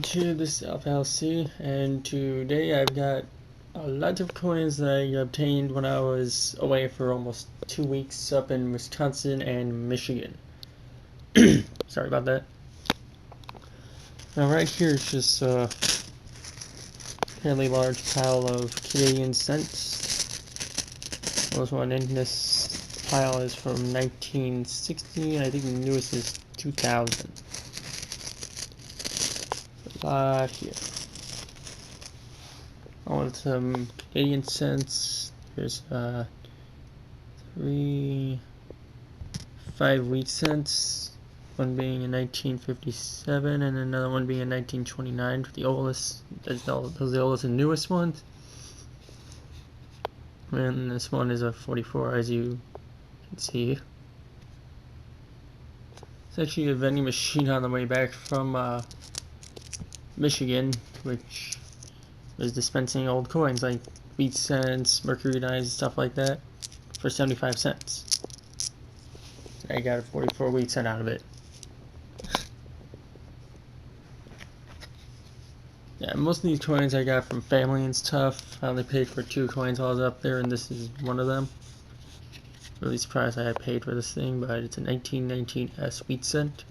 YouTube, this is Alpha C, and today I've got a lot of coins that I obtained when I was away for almost 2 weeks up in Wisconsin and Michigan. Sorry about that. Now right here is just a fairly large pile of Canadian cents. Most one in this pile is from 1960, and I think the newest is 2000. A lot here. I want some Canadian cents. There's 5 wheat cents. One being in 1957 and another one being in 1929 for the oldest. Those are the oldest and newest ones. And this one is a 44, as you can see. It's actually a vending machine on the way back from Michigan, which was dispensing old coins like wheat cents, mercury dimes, stuff like that for 75 cents. I got a 44 wheat cent out of it. Yeah, most of these coins I got from family and stuff. I only paid for 2 coins while I was up there, and this is one of them. Really surprised I had paid for this thing, but it's a 1919 S wheat cent.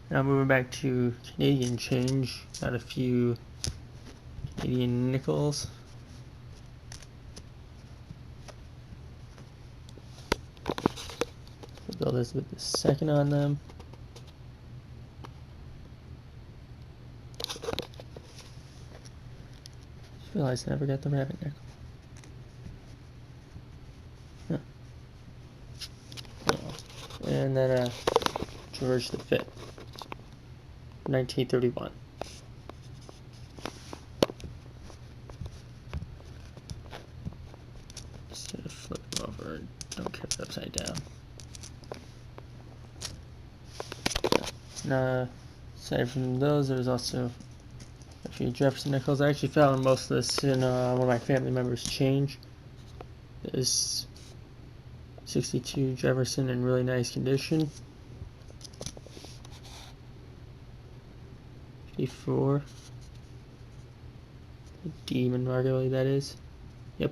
Now moving back to Canadian change, got a few Canadian nickels. Build this with the second on them. Just realized I never got the rabbit nickel. Huh. Oh. And then George V, 1931. Just gonna flip them over. Don't keep it upside down. Aside from those, there's also a few Jefferson nickels. I actually found most of this in one of my family members' change. There's 62 Jefferson in really nice condition. 54. The Demon Marguerite, that is. Yep.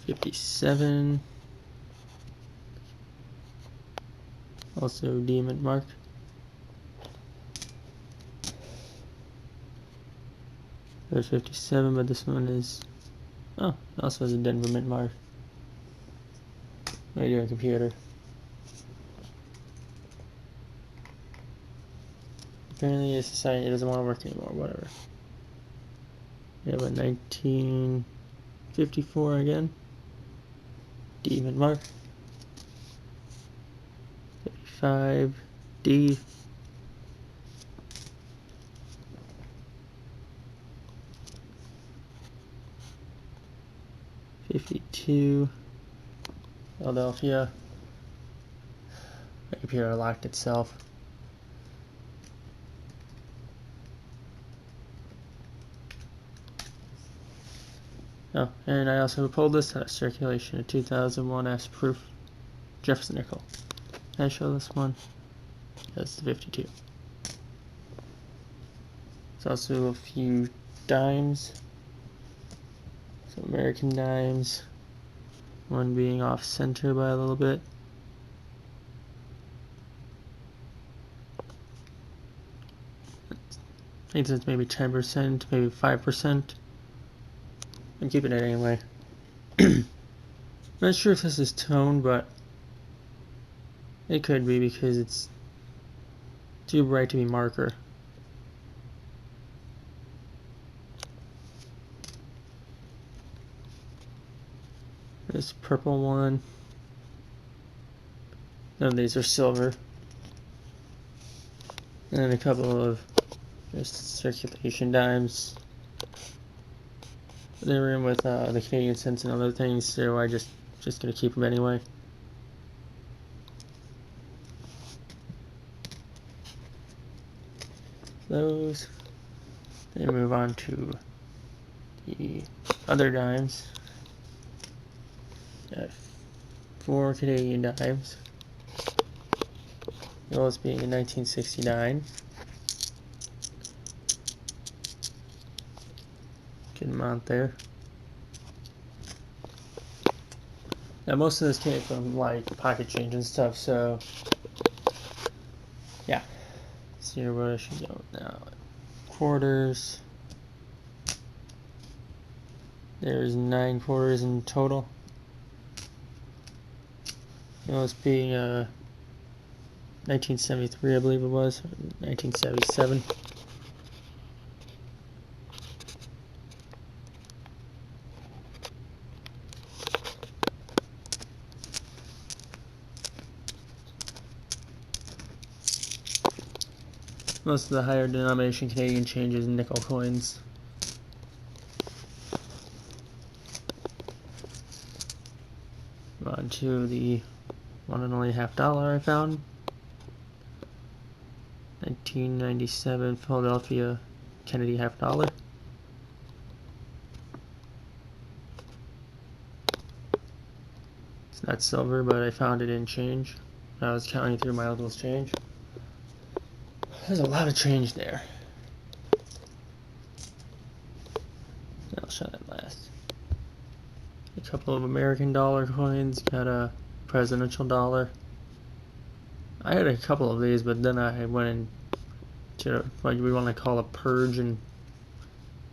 57. Also Demon Mark. There's 57, but this one is... Oh, it also has a Denver Mint Mark. What are you doing, computer? Apparently it's deciding it doesn't want to work anymore, whatever. We have a 1954 again. Demon Mark. 55 D. 52 Philadelphia. My computer locked itself. Oh, and I also pulled this out of circulation, a 2001 S proof Jefferson nickel. Can I show this one? That's the 52. There's also a few dimes. Some American dimes. One being off center by a little bit. I think it's maybe 10%, maybe 5%. I'm keeping it anyway. Not sure if this is toned, but it could be because it's too bright to be marker. This purple one. None of these are silver. And a couple of just circulation dimes. They were in with the Canadian cents and other things, so I just gonna keep them anyway. Those. Then move on to the other dimes. Got 4 Canadian dimes. The oldest being in 1969. Good amount there. Now most of this came from like pocket change and stuff, so yeah. Let's see where I should go now. Quarters. There's 9 quarters in total. It was being 1973, I believe it was, 1977. Most of the higher denomination Canadian changes in nickel coins. On to the one and only $50 I found. 1997 Philadelphia Kennedy $50. It's not silver, but I found it in change. I was counting through my uncle's change. There's a lot of change there. I'll show that last. A couple of American dollar coins. Got a presidential dollar. I had a couple of these, but then I went into what we want to call a purge and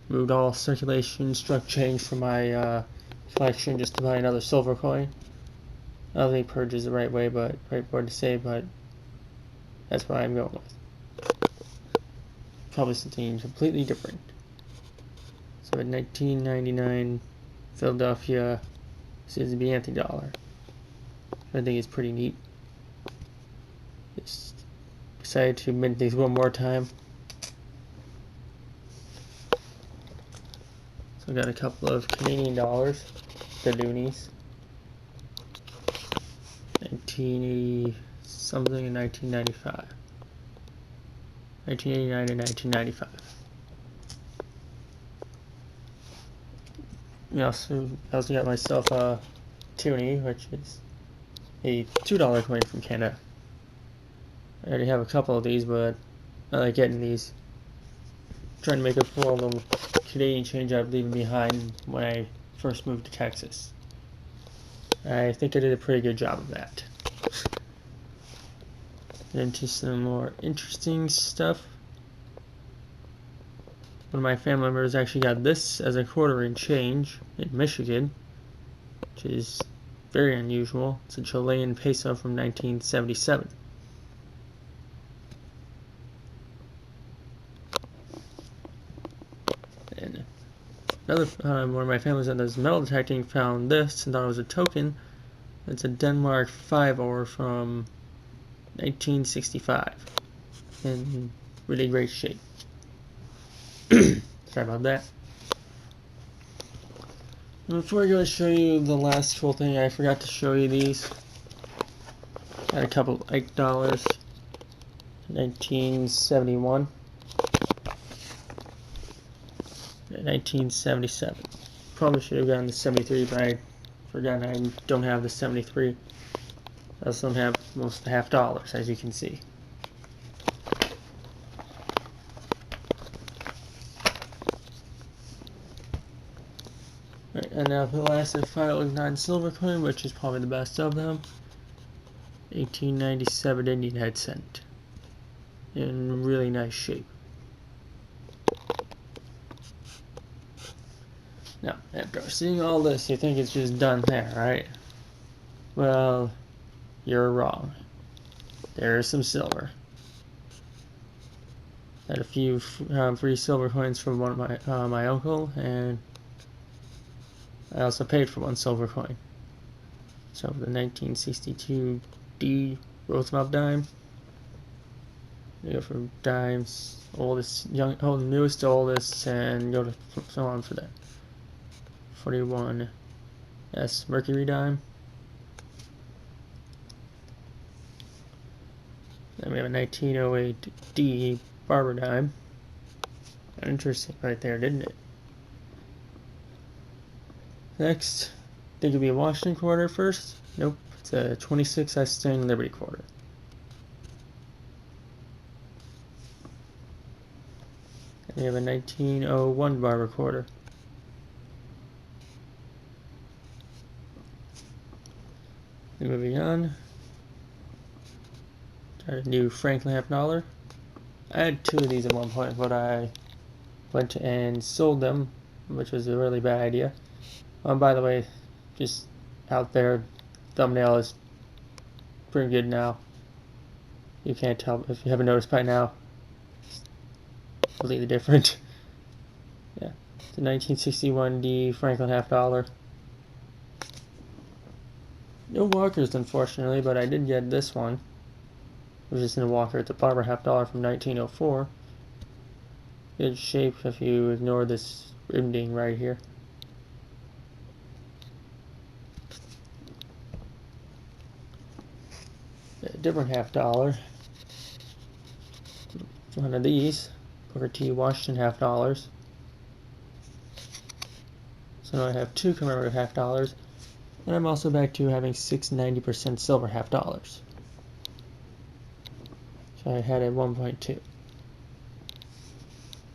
moved all circulation, struck change from my collection just to buy another silver coin. I don't think purge is the right word to say, but that's what I'm going with. Probably something completely different. So in 1999 Philadelphia Susan B. Anthony dollar. I think it's pretty neat. Just decided to mint these one more time. So I got a couple of Canadian dollars, the Doonies. 1980 something in 1995. 1989 and 1995. I also got myself a toonie, which is a $2 coin from Canada. I already have a couple of these, but I like getting these. Trying to make up for all the Canadian change I've leaving behind when I first moved to Texas. I think I did a pretty good job of that. Into some more interesting stuff. One of my family members actually got this as a quarter in change in Michigan, which is very unusual. It's a Chilean peso from 1977. And another one of my families that does metal detecting found this and thought it was a token. It's a Denmark 5 ore from 1965 in really great shape. Sorry about that. Before I go to show you the last cool thing, I forgot to show you these. Got a couple of Ike dollars. 1971. 1977. Probably should have gotten the 73, but I forgot I don't have the 73. I also don't have most of the $50, as you can see. Right, and now for the last and final non-silver coin, which is probably the best of them. 1897 Indian head cent. In really nice shape. Now, after seeing all this, you think it's just done there, right? Well, you're wrong. There is some silver. Had a few free silver coins from one of my uncle, and I also paid for one silver coin. So the 1962 D Roosevelt dime. You go from dimes, oldest, newest to oldest, and go to so on for that. 41 S Mercury dime. Then we have a 1908 D Barber dime. Interesting right there, didn't it? Next, think it'd be a Washington quarter first. Nope, it's a 26 outstanding Liberty quarter. And we have a 1901 Barber quarter. And moving on, got a new Franklin half dollar. I had two of these at one point, but I went and sold them, which was a really bad idea. By the way, just out there, thumbnail is pretty good now. You can't tell if you haven't noticed by now. It's completely different. Yeah, the 1961 D Franklin half dollar. No walkers, unfortunately, but I did get this one. It was just in a walker. It's a Barber half dollar from 1904. Good shape if you ignore this ending right here. A different half dollar. One of these, Booker T. Washington half dollars. So now I have two commemorative half dollars, and I'm also back to having 6 90% silver half dollars. So I had a 1.2.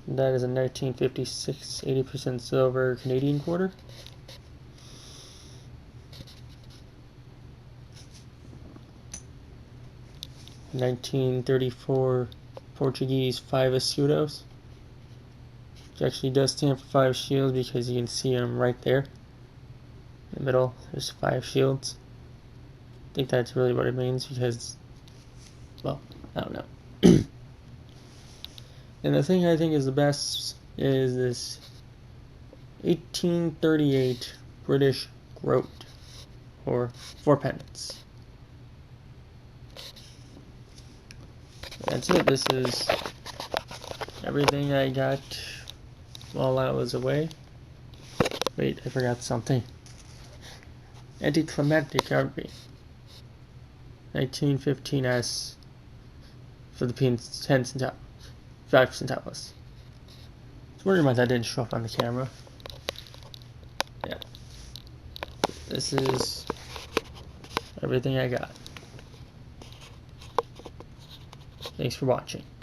That is a 1956 80% silver Canadian quarter. (1934) Portuguese 5 escudos, which actually does stand for 5 shields because you can see them right there in the middle. There's 5 shields. I think that's really what it means because, well, I don't know. And the thing I think is the best is this 1838 British groat, or 4 pence. That's it. This is everything I got while I was away. Wait, I forgot something. Anticlimactic Arby 1915S for the 10 centavos. 5 centavos. I was wondering why that didn't show up on the camera. Yeah. This is everything I got. Thanks for watching.